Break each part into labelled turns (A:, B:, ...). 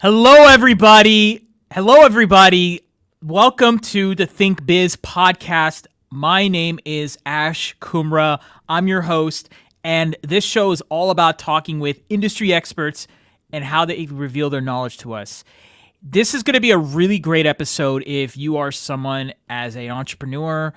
A: Hello, everybody. Welcome to the Think Biz podcast. My name is Ash Kumra. I'm your host, and this show is all about talking with industry experts and how they reveal their knowledge to us. This is going to be a really great episode if you are someone as an entrepreneur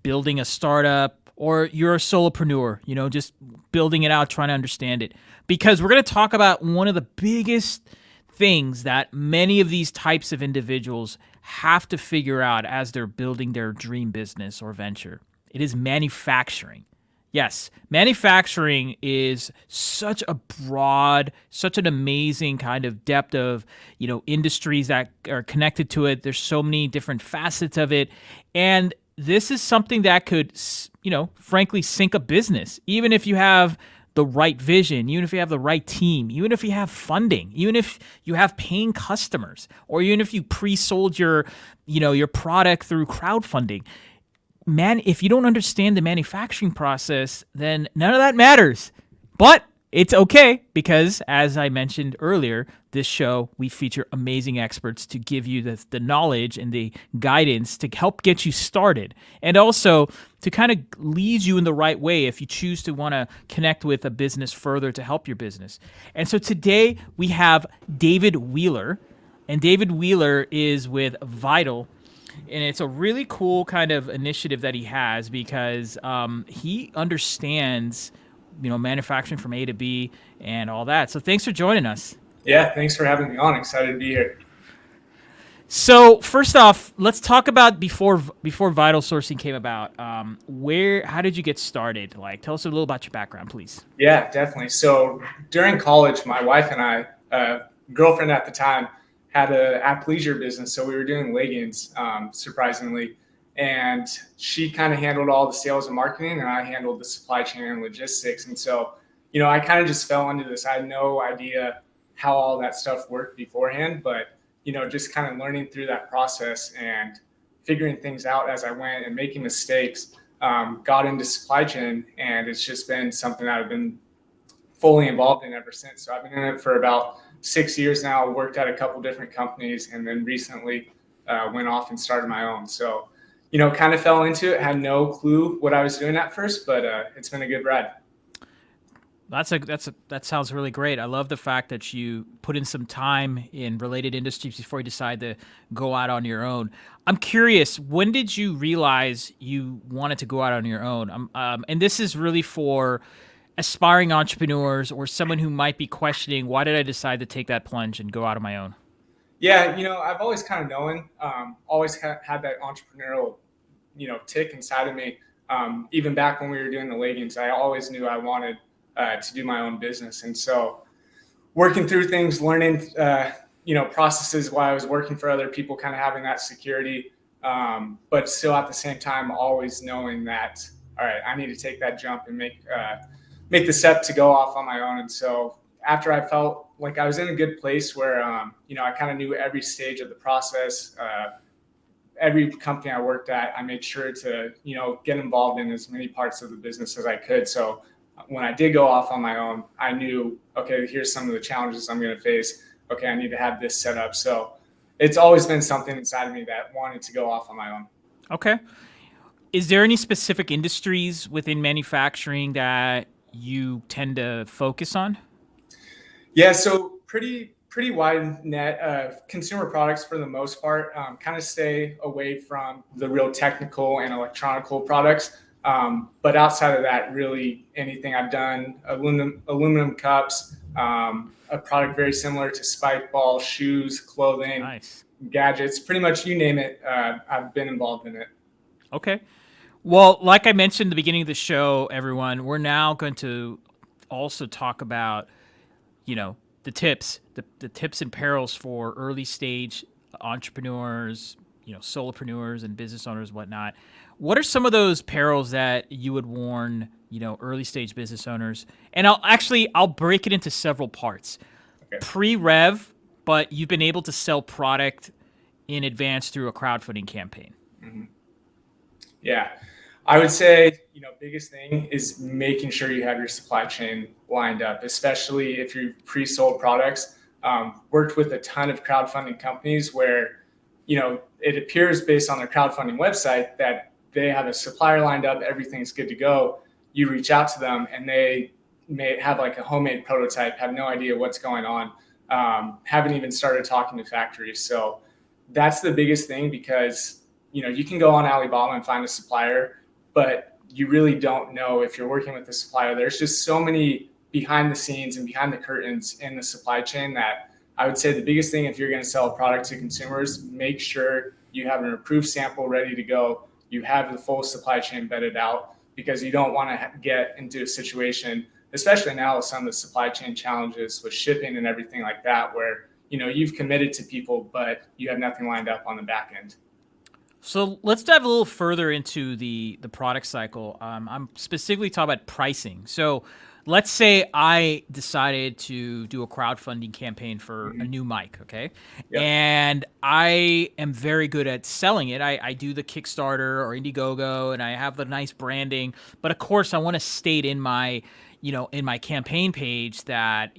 A: building a startup, or you're a solopreneur, just building it out, trying to understand it. Because we're going to talk about one of the biggest things that many of these types of individuals have to figure out as they're building their dream business or venture. It is manufacturing. Yes, manufacturing is such a broad, such an amazing kind of depth of, industries that are connected to it. There's so many different facets of it. And this is something that could, frankly, sink a business, even if you have the right vision, even if you have the right team, even if you have funding, even if you have paying customers, or even if you pre-sold your product through crowdfunding. Man, if you don't understand the manufacturing process, then none of that matters. But it's okay because, as I mentioned earlier, this show, we feature amazing experts to give you the knowledge and the guidance to help get you started, and also to kind of lead you in the right way if you choose to want to connect with a business further to help your business. And so today we have David Wheeler, and David Wheeler is with Vidl. And it's a really cool kind of initiative that he has because he understands, manufacturing from A to B and all that. So thanks for joining us.
B: Yeah, thanks for having me on. Excited to be here.
A: So first off, let's talk about before Vidl Sourcing came about. How did you get started? Tell us a little about your background, please.
B: Yeah, definitely. So during college, my wife and I, girlfriend at the time, had an athleisure business. So we were doing leggings, surprisingly. And she kind of handled all the sales and marketing, and I handled the supply chain and logistics. And so, I kind of just fell into this. I had no idea how all that stuff worked beforehand, but, just kind of learning through that process and figuring things out as I went and making mistakes, got into supply chain. And it's just been something that I've been fully involved in ever since. So I've been in it for about 6 years now, worked at a couple different companies, and then recently went off and started my own. So, kind of fell into it, had no clue what I was doing at first, but it's been a good ride.
A: That sounds really great. I love the fact that you put in some time in related industries before you decide to go out on your own. I'm curious, when did you realize you wanted to go out on your own? And this is really for aspiring entrepreneurs or someone who might be questioning, why did I decide to take that plunge and go out on my own?
B: Yeah, I've always kind of known, always had that entrepreneurial, tick inside of me. Even back when we were doing the leggings, I always knew I wanted to do my own business. And so working through things, learning, processes while I was working for other people, kind of having that security, but still at the same time, always knowing that, all right, I need to take that jump and make the step to go off on my own. And so after I felt like I was in a good place where, I kind of knew every stage of the process, every company I worked at, I made sure to, get involved in as many parts of the business as I could. So when I did go off on my own, I knew, okay, here's some of the challenges I'm going to face. Okay, I need to have this set up. So it's always been something inside of me that wanted to go off on my own.
A: Okay. Is there any specific industries within manufacturing that you tend to focus on?
B: Yeah, so pretty wide net. Consumer products for the most part, kind of stay away from the real technical and electronical products. But outside of that, really anything I've done, aluminum cups, a product very similar to spike ball, shoes, clothing, nice. Gadgets, pretty much you name it, I've been involved in it.
A: Okay. Well, like I mentioned at the beginning of the show, everyone, we're now going to also talk about, the tips and perils for early stage entrepreneurs, solopreneurs and business owners, whatnot. What are some of those perils that you would warn, early stage business owners? And I'll break it into several parts. Okay. Pre-rev, but you've been able to sell product in advance through a crowdfunding campaign.
B: Mm-hmm. Yeah. I would say, biggest thing is making sure you have your supply chain lined up, especially if you pre-sold products. worked with a ton of crowdfunding companies where, it appears based on their crowdfunding website that they have a supplier lined up, everything's good to go. You reach out to them and they may have like a homemade prototype, have no idea what's going on, haven't even started talking to factories. So that's the biggest thing, because you can go on Alibaba and find a supplier, but you really don't know if you're working with the supplier. There's just so many behind the scenes and behind the curtains in the supply chain that I would say the biggest thing, if you're going to sell a product to consumers, make sure you have an approved sample ready to go. You have the full supply chain vetted out, because you don't want to get into a situation, especially now with some of the supply chain challenges with shipping and everything like that, where you've committed to people, but you have nothing lined up on the back end.
A: So let's dive a little further into the product cycle. I'm specifically talking about pricing. So let's say I decided to do a crowdfunding campaign for a new mic, okay? Yep. And I am very good at selling it. I do the Kickstarter or Indiegogo, and I have the nice branding. But of course, I want to state in my campaign page that,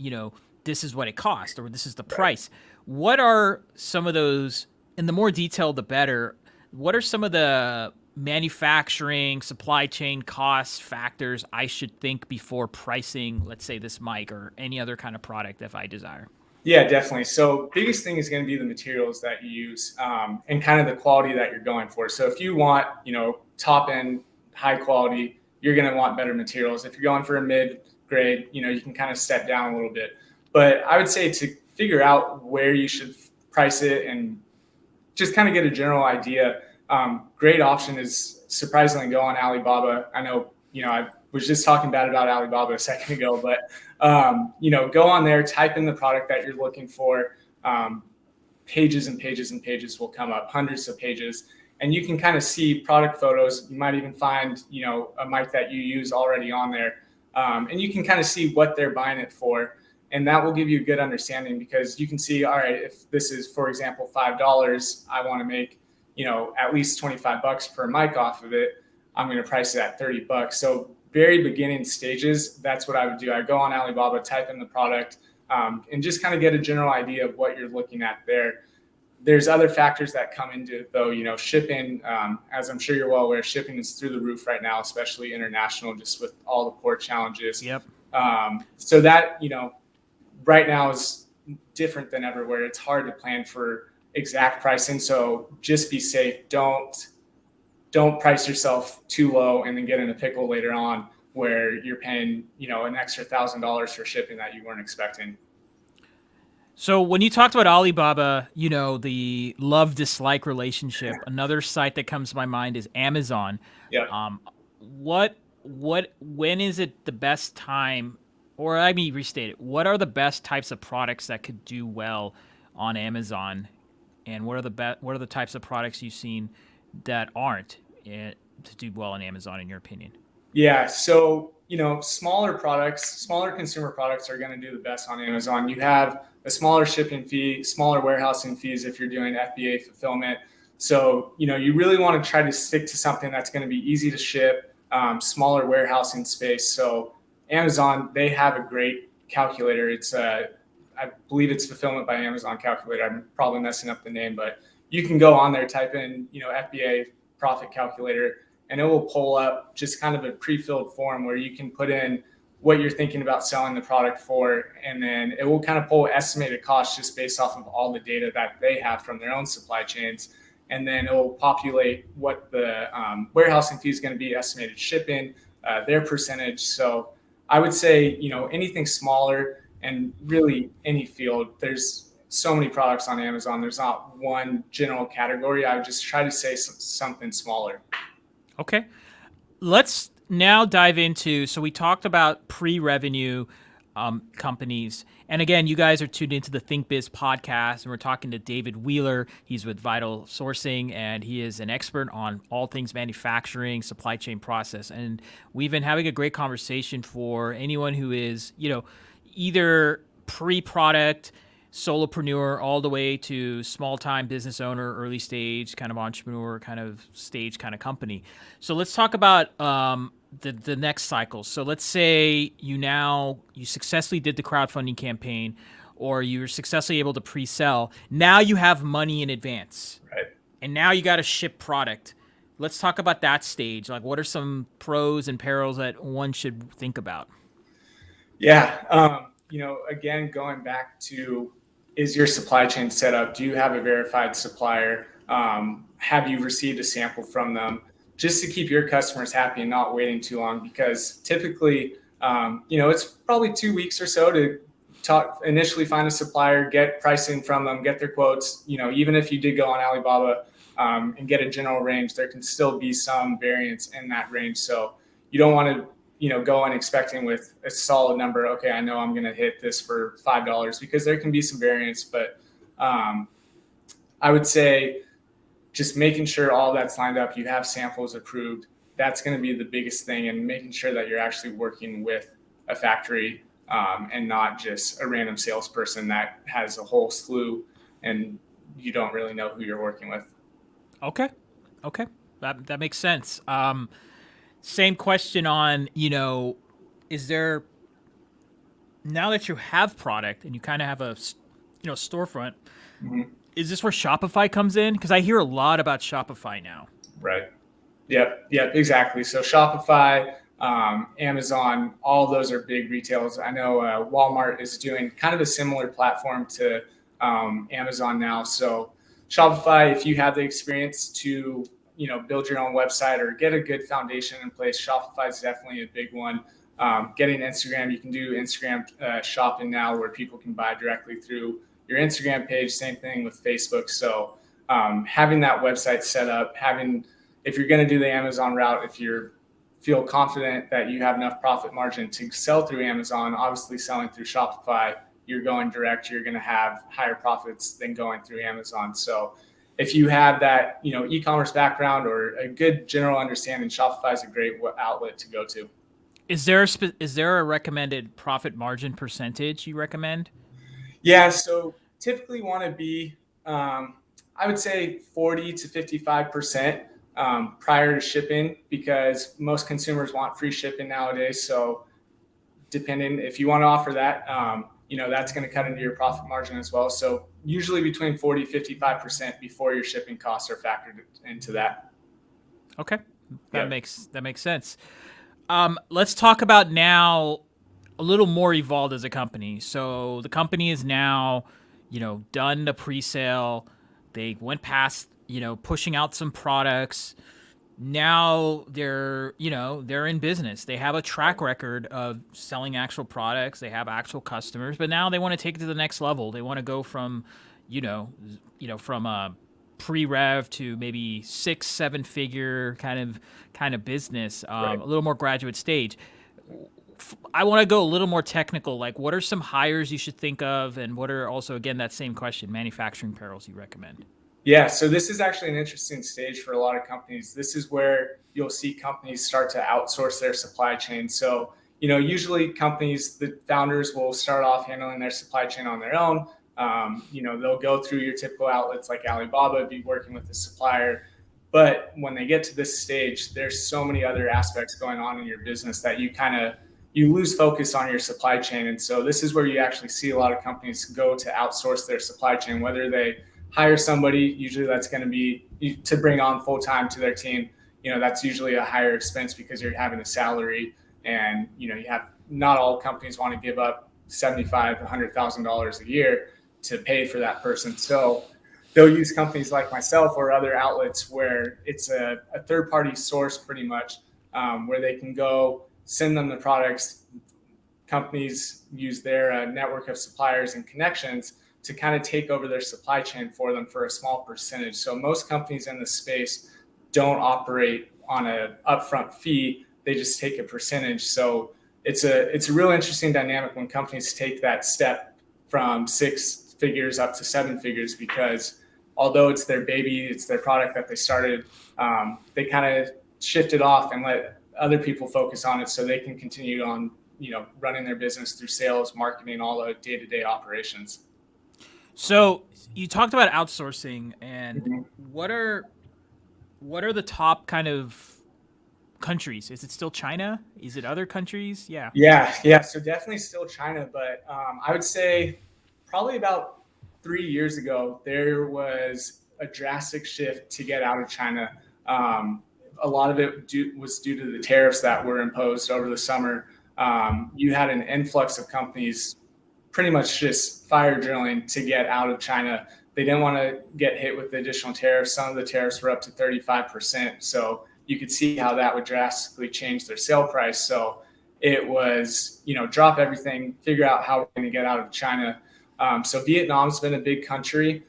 A: this is what it costs, or this is the price. What are some of those, and the more detailed, the better, what are some of the manufacturing, supply chain cost factors I should think before pricing, let's say, this mic or any other kind of product if I desire?
B: Yeah, definitely. So biggest thing is going to be the materials that you use, and kind of the quality that you're going for. So if you want, top end, high quality, you're going to want better materials. If you're going for a mid grade, you can kind of step down a little bit. But I would say to figure out where you should price it and just kind of get a general idea. Great option is surprisingly go on Alibaba. I know, I was just talking bad about Alibaba a second ago, but, go on there, type in the product that you're looking for. Pages and pages and pages will come up, hundreds of pages, and you can kind of see product photos. You might even find, a mic that you use already on there. And you can kind of see what they're buying it for. And that will give you a good understanding, because you can see, all right, if this is, for example, $5, I want to make, at least $25 per mic off of it. I'm going to price it at $30. So very beginning stages, that's what I would do. I go on Alibaba, type in the product, and just kind of get a general idea of what you're looking at there. There's other factors that come into it, though. Shipping, as I'm sure you're well aware, shipping is through the roof right now, especially international, just with all the port challenges.
A: Yep.
B: So that, right now is different than ever, where it's hard to plan for exact pricing. So just be safe. Don't price yourself too low and then get in a pickle later on where you're paying, an extra $1,000 for shipping that you weren't expecting.
A: So when you talked about Alibaba, the love-dislike relationship, another site that comes to my mind is Amazon.
B: Yeah.
A: When is it the best time, or let me restate it, what are the best types of products that could do well on Amazon? And what are the types of products you've seen that aren't to do well on Amazon, in your opinion?
B: Yeah. So, smaller consumer products are going to do the best on Amazon. You have a smaller shipping fee, smaller warehousing fees if you're doing FBA fulfillment. So, you really want to try to stick to something that's going to be easy to ship, smaller warehousing space. So Amazon, they have a great calculator. It's I believe it's Fulfillment by Amazon calculator. I'm probably messing up the name, but you can go on there, type in, FBA profit calculator, and it will pull up just kind of a pre-filled form where you can put in what you're thinking about selling the product for. And then it will kind of pull estimated costs just based off of all the data that they have from their own supply chains. And then it will populate what the warehousing fee is going to be, estimated shipping, their percentage. So I would say, anything smaller, and really any field, there's so many products on Amazon. There's not one general category. I would just try to say something smaller.
A: Okay. Let's now dive into, so we talked about pre-revenue companies. And again, you guys are tuned into the Think Biz podcast, and we're talking to David Wheeler. He's with Vidl Sourcing, and he is an expert on all things manufacturing, supply chain process. And we've been having a great conversation for anyone who is, either pre-product, solopreneur, all the way to small-time business owner, early stage kind of entrepreneur, kind of stage kind of company. So let's talk about the next cycle. So let's say you successfully did the crowdfunding campaign. or you're successfully able to pre-sell. Now you have money in advance.
B: Right.
A: And now you got to ship product. Let's talk about that stage. Like, what are some pros and perils that one should think about?
B: Yeah. Again, going back to, is your supply chain set up? Do you have a verified supplier? Have you received a sample from them? Just to keep your customers happy and not waiting too long, because typically, it's probably 2 weeks or so to initially find a supplier, get pricing from them, get their quotes. Even if you did go on Alibaba and get a general range, there can still be some variance in that range. So you don't want to go in expecting with a solid number. Okay, I know I'm going to hit this for $5, because there can be some variance. But I would say just making sure all that's lined up, you have samples approved. That's going to be the biggest thing, and making sure that you're actually working with a factory and not just a random salesperson that has a whole slew and you don't really know who you're working with.
A: Okay. That makes sense. Same question on, is there, now that you have product and you kind of have a, storefront, is this where Shopify comes in? Because I hear a lot about Shopify now.
B: Right. Yep, exactly. So Shopify, Amazon, all those are big retailers. I know Walmart is doing kind of a similar platform to Amazon now. So Shopify, if you have the experience to build your own website or get a good foundation in place, Shopify is definitely a big one. Getting Instagram, you can do Instagram shopping now, where people can buy directly through your Instagram page. Same thing with Facebook. So having that website set up, if you're going to do the Amazon route, if you feel confident that you have enough profit margin to sell through Amazon, obviously selling through Shopify, you're going direct, you're going to have higher profits than going through Amazon. So if you have that, e-commerce background or a good general understanding, Shopify is a great outlet to go to.
A: Is there a recommended profit margin percentage you recommend?
B: Yeah, so typically want to be, I would say 40 to 55% prior to shipping, because most consumers want free shipping nowadays. So depending, if you want to offer that, that's going to cut into your profit margin as well. So usually between 40 to 55% before your shipping costs are factored into that.
A: Okay. That makes sense. Let's talk about now a little more evolved as a company. So the company is now, done the pre-sale. They went past, pushing out some products. Now they're in business. They have a track record of selling actual products. They have actual customers, but now they want to take it to the next level. They want to go from, from a pre-rev to maybe 6-7 figure kind of business, right. A little more graduate stage. I want to go a little more technical. Like, what are some hires you should think of, and what are also, again, that same question, manufacturing perils you recommend?
B: Yeah, so this is actually an interesting stage for a lot of companies. This is where you'll see companies start to outsource their supply chain. So, usually companies, the founders will start off handling their supply chain on their own. They'll go through your typical outlets like Alibaba, be working with the supplier. But when they get to this stage, there's so many other aspects going on in your business that you lose focus on your supply chain. And so this is where you actually see a lot of companies go to outsource their supply chain, whether they hire somebody, usually that's going to be to bring on full time to their team. That's usually a higher expense because you're having a salary, and you have, not all companies want to give up $75,000, $100,000 a year to pay for that person. So they'll use companies like myself or other outlets where it's a third party source pretty much, where they can go send them the products. Companies use their network of suppliers and connections to kind of take over their supply chain for them for a small percentage. So most companies in this space don't operate on an upfront fee. They just take a percentage. So it's a real interesting dynamic when companies take that step from 6 figures up to 7 figures, because although it's their baby, it's their product that they started, they kind of shift it off and let other people focus on it so they can continue on, running their business through sales, marketing, all the day-to-day operations.
A: So you talked about outsourcing, and what are the top kind of countries? Is it still China? Is it other countries? Yeah.
B: So definitely still China, but I would say probably about 3 years ago, there was a drastic shift to get out of China. A lot of it was due to the tariffs that were imposed over the summer. You had an influx of companies pretty much just fire drilling to get out of China. They didn't want to get hit with the additional tariffs. Some of the tariffs were up to 35%. So you could see how that would drastically change their sale price. So it was, drop everything, figure out how we're going to get out of China. So Vietnam's been a big country.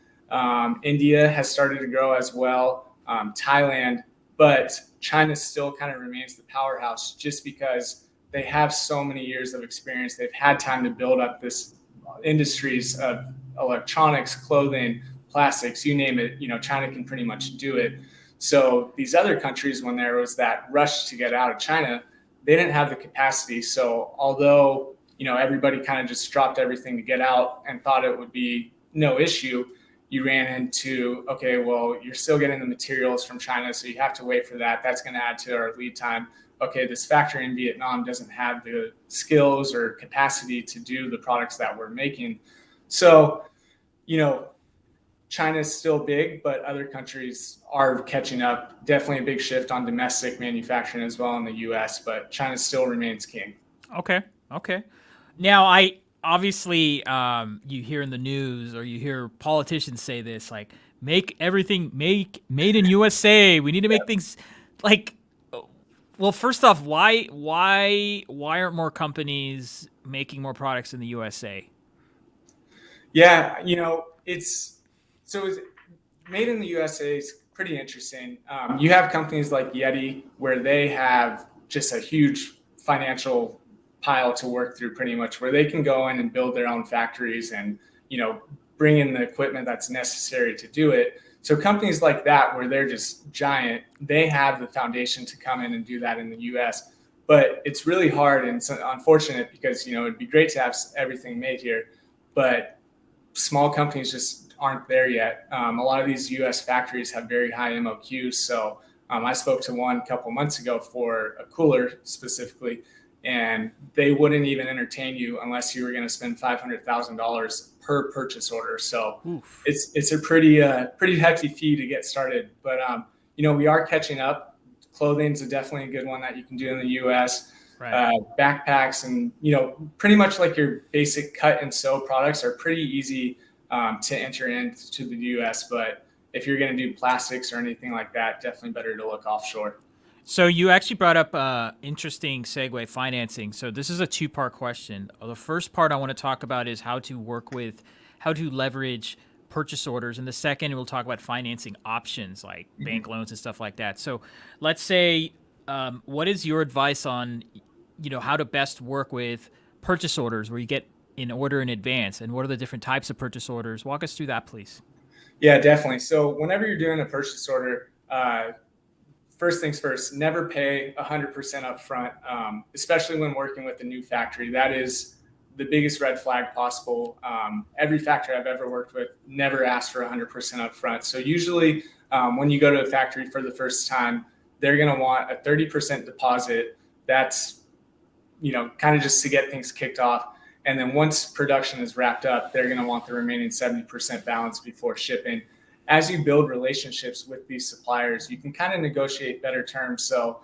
B: India has started to grow as well. Thailand, but China still kind of remains the powerhouse just because they have so many years of experience. They've had time to build up this industries of electronics, clothing, plastics, you name it. China can pretty much do it. So these other countries, when there was that rush to get out of China, they didn't have the capacity. So although, everybody kind of just dropped everything to get out and thought it would be no issue, you ran into, okay, well, you're still getting the materials from China, so you have to wait for that. That's going to add to our lead time. Okay, this factory in Vietnam doesn't have the skills or capacity to do the products that we're making. So, China's still big, but other countries are catching up. Definitely a big shift on domestic manufacturing as well in the US, but China still remains king.
A: Okay. Now, I obviously you hear in the news or you hear politicians say this, like, make everything made in USA. We need to make things like, well, first off, why aren't more companies making more products in the USA?
B: Yeah, it's made in the USA is pretty interesting. You have companies like Yeti where they have just a huge financial pile to work through pretty much, where they can go in and build their own factories and, bring in the equipment that's necessary to do it. So companies like that, where they're just giant, they have the foundation to come in and do that in the US. But it's really hard and so unfortunate because, it'd be great to have everything made here, but small companies just aren't there yet. A lot of these US factories have very high MOQs. So I spoke to one a couple months ago for a cooler specifically, and they wouldn't even entertain you unless you were going to spend $500,000 per purchase order. So Oof. It's a pretty hefty fee to get started. But we are catching up. Clothing's definitely a good one that you can do in the US. Right. Backpacks and pretty much like your basic cut and sew products are pretty easy to enter into the US. But if you're going to do plastics or anything like that, definitely better to look offshore.
A: So you actually brought up interesting segue, financing. So this is a two-part question. The first part I want to talk about is how to leverage purchase orders. And the second, we'll talk about financing options like bank loans and stuff like that. So let's say, what is your advice on, how to best work with purchase orders where you get an order in advance, and what are the different types of purchase orders? Walk us through that, please.
B: Yeah, definitely. So whenever you're doing a purchase order, first things first, never pay 100% up front, especially when working with a new factory. That is the biggest red flag possible. Every factory I've ever worked with never asked for 100% up front. So usually when you go to a factory for the first time, they're going to want a 30% deposit. That's, kind of just to get things kicked off. And then once production is wrapped up, they're going to want the remaining 70% balance before shipping. As you build relationships with these suppliers, you can kind of negotiate better terms. So,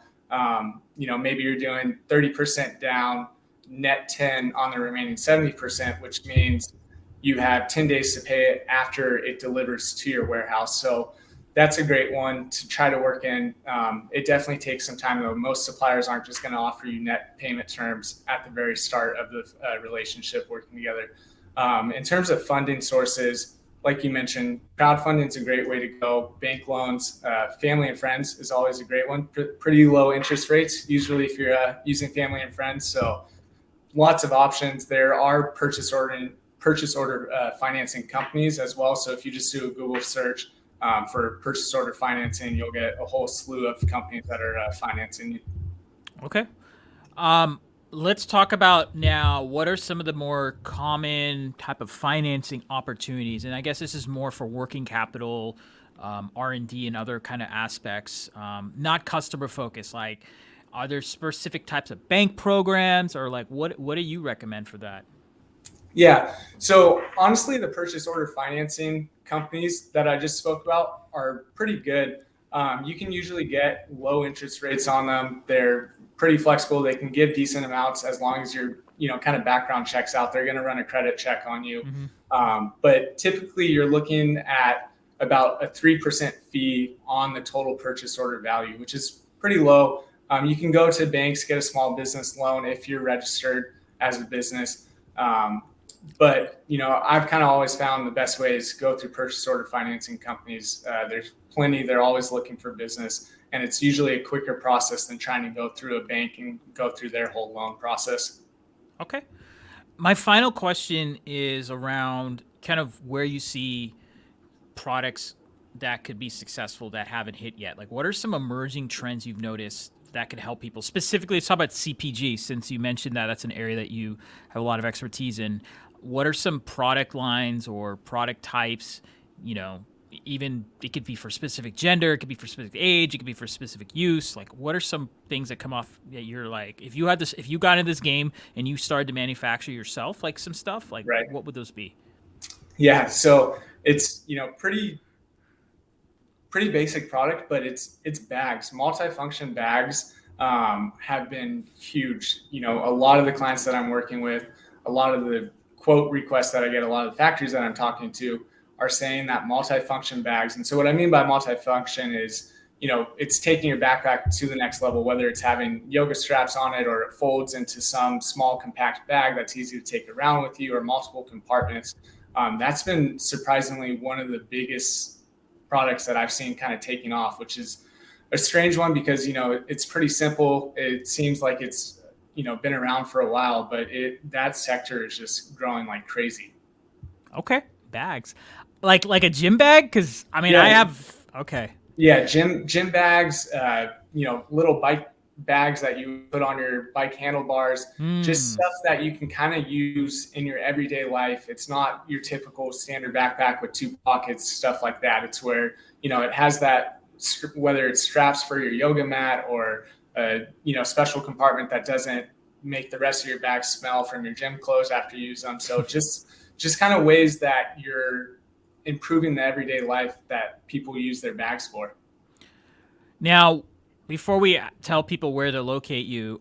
B: maybe you're doing 30% down, net 10 on the remaining 70%, which means you have 10 days to pay it after it delivers to your warehouse. So that's a great one to try to work in. It definitely takes some time, though. Most suppliers aren't just going to offer you net payment terms at the very start of the relationship working together. In terms of funding sources, like you mentioned, crowdfunding is a great way to go. Bank loans, family and friends is always a great one. Pretty low interest rates, usually if you're using family and friends. So lots of options. There are purchase order financing companies as well. So if you just do a Google search for purchase order financing, you'll get a whole slew of companies that are financing you.
A: Okay. Let's talk about now what are some of the more common type of financing opportunities. And I guess this is more for working capital, R&D and other kind of aspects, not customer focused. Like, are there specific types of bank programs or like what do you recommend for that?
B: Yeah. So honestly, the purchase order financing companies that I just spoke about are pretty good. You can usually get low interest rates on them. They're pretty flexible. They can give decent amounts as long as your, kind of background checks out. They're going to run a credit check on you.
A: Mm-hmm.
B: But typically you're looking at about a 3% fee on the total purchase order value, which is pretty low. You can go to banks, get a small business loan if you're registered as a business. But I've kind of always found the best way is go through purchase order financing companies. There's plenty; they're always looking for business, and it's usually a quicker process than trying to go through a bank and go through their whole loan process.
A: Okay. My final question is around kind of where you see products that could be successful that haven't hit yet. Like, what are some emerging trends you've noticed that could help people? Specifically, let's talk about CPG, since you mentioned that that's an area that you have a lot of expertise in. What are some product lines or product types? Even it could be for specific gender, it could be for specific age, it could be for specific use. Like, what are some things that come off that you're like, if you got in this game and you started to manufacture yourself, like some stuff, like
B: Right.
A: what would those be?
B: Yeah. So it's pretty basic product, but it's bags. Multifunction bags have been huge. A lot of the clients that I'm working with, a lot of the quote requests that I get, a lot of the factories that I'm talking to are saying that multifunction bags. And so what I mean by multifunction is, it's taking your backpack to the next level, whether it's having yoga straps on it or it folds into some small compact bag that's easy to take around with you, or multiple compartments. That's been surprisingly one of the biggest products that I've seen kind of taking off, which is a strange one because, it's pretty simple. It seems like it's, been around for a while, but that sector is just growing like crazy.
A: Okay. Bags. Like a gym bag? Cause I mean, I have, okay.
B: Yeah. Gym bags, little bike bags that you put on your bike handlebars, just stuff that you can kind of use in your everyday life. It's not your typical standard backpack with two pockets, stuff like that. It's where, it has that, whether it's straps for your yoga mat or a, special compartment that doesn't make the rest of your bag smell from your gym clothes after you use them. So just kind of ways that you're improving the everyday life that people use their bags for.
A: Now, before we tell people where to locate you,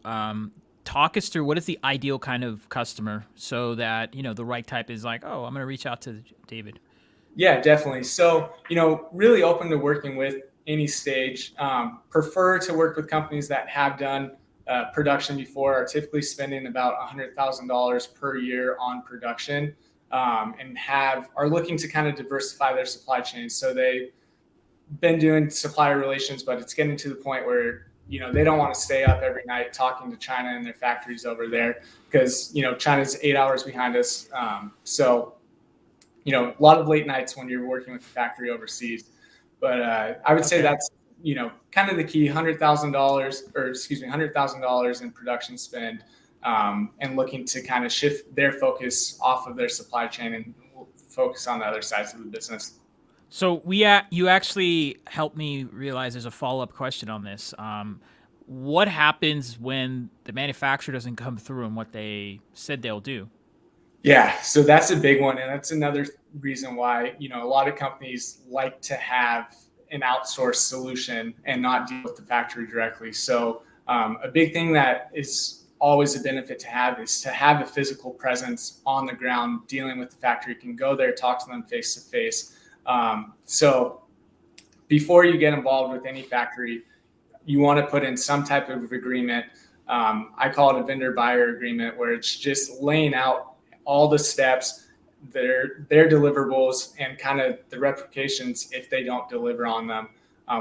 A: talk us through what is the ideal kind of customer so that, the right type is like, oh, I'm going to reach out to David.
B: Yeah, definitely. So, really open to working with any stage. Prefer to work with companies that have done production before, are typically spending about $100,000 per year on production, and are looking to kind of diversify their supply chain. So they've been doing supplier relations, but it's getting to the point where, they don't want to stay up every night talking to China and their factories over there because, China's 8 hours behind us. So, a lot of late nights when you're working with a factory overseas. But I would say that's, kind of the key, $100,000 in production spend, and looking to kind of shift their focus off of their supply chain and focus on the other sides of the business.
A: So you actually helped me realize there's a follow-up question on this. What happens when the manufacturer doesn't come through on what they said they'll do?
B: Yeah, so that's a big one. And that's another reason why, a lot of companies like to have an outsourced solution and not deal with the factory directly. So a big thing that is always a benefit to have is to have a physical presence on the ground dealing with the factory. You can go there, talk to them face to face. So before you get involved with any factory, you want to put in some type of agreement. I call it a vendor buyer agreement, where it's just laying out all the steps, their deliverables, and kind of the repercussions if they don't deliver on them.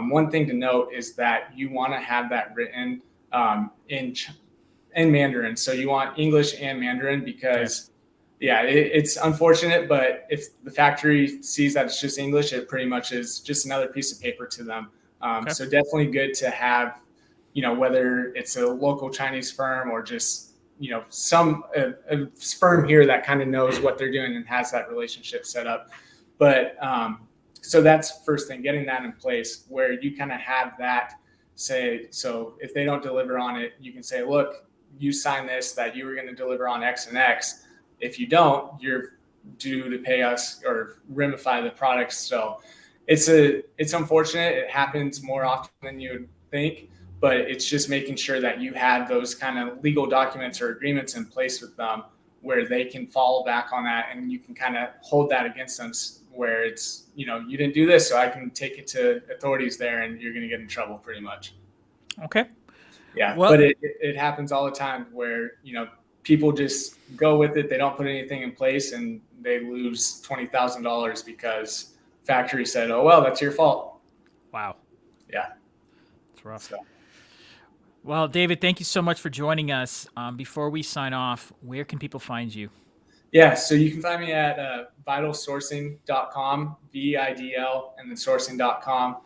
B: One thing to note is that you want to have that written in Mandarin. So you want English and Mandarin because, it's unfortunate, but if the factory sees that it's just English, it pretty much is just another piece of paper to them. So definitely good to have, whether it's a local Chinese firm or just, some a firm here that kind of knows what they're doing and has that relationship set up. But so that's first thing, getting that in place where you kind of have that say, so if they don't deliver on it, you can say, look, you signed this, that you were going to deliver on X and X. If you don't, you're due to pay us or remify the products. So it's unfortunate. It happens more often than you would think, but it's just making sure that you have those kind of legal documents or agreements in place with them where they can fall back on that, and you can kind of hold that against them, where it's, you didn't do this, so I can take it to authorities there and you're going to get in trouble pretty much.
A: Okay.
B: Yeah. Well, but it happens all the time where, people just go with it. They don't put anything in place and they lose $20,000 because factory said, oh, well, that's your fault.
A: Wow.
B: Yeah.
A: It's rough. So. Well, David, thank you so much for joining us. Before we sign off, where can people find you?
B: Yeah, so you can find me at vidlsourcing.com, VIDL, and then sourcing.com.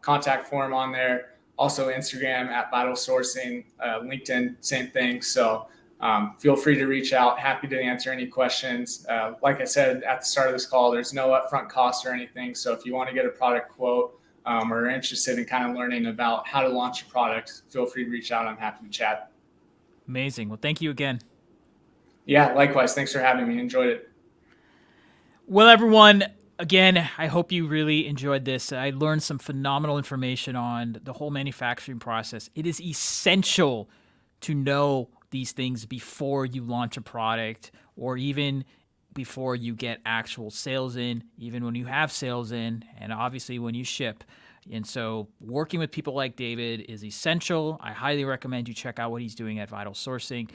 B: Contact form on there. Also Instagram at Vidl Sourcing, LinkedIn, same thing. So feel free to reach out. Happy to answer any questions. Like I said at the start of this call, there's no upfront cost or anything. So if you want to get a product quote, or are interested in kind of learning about how to launch a product, feel free to reach out. I'm happy to chat.
A: Amazing. Well, thank you again.
B: Yeah, likewise. Thanks for having me. Enjoyed it.
A: Well, everyone, again, I hope you really enjoyed this. I learned some phenomenal information on the whole manufacturing process. It is essential to know these things before you launch a product, or even before you get actual sales in, even when you have sales in, and obviously when you ship. And so working with people like David is essential. I highly recommend you check out what he's doing at Vidl Sourcing.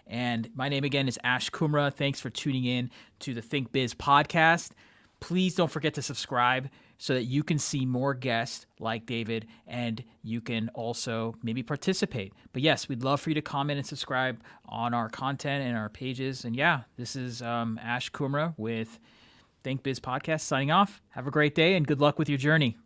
A: And my name again is Ash Kumra. Thanks for tuning in to the Think Biz podcast. Please don't forget to subscribe so that you can see more guests like David, and you can also maybe participate. But yes, we'd love for you to comment and subscribe on our content and our pages. And yeah, this is Ash Kumra with Think Biz Podcast signing off. Have a great day and good luck with your journey.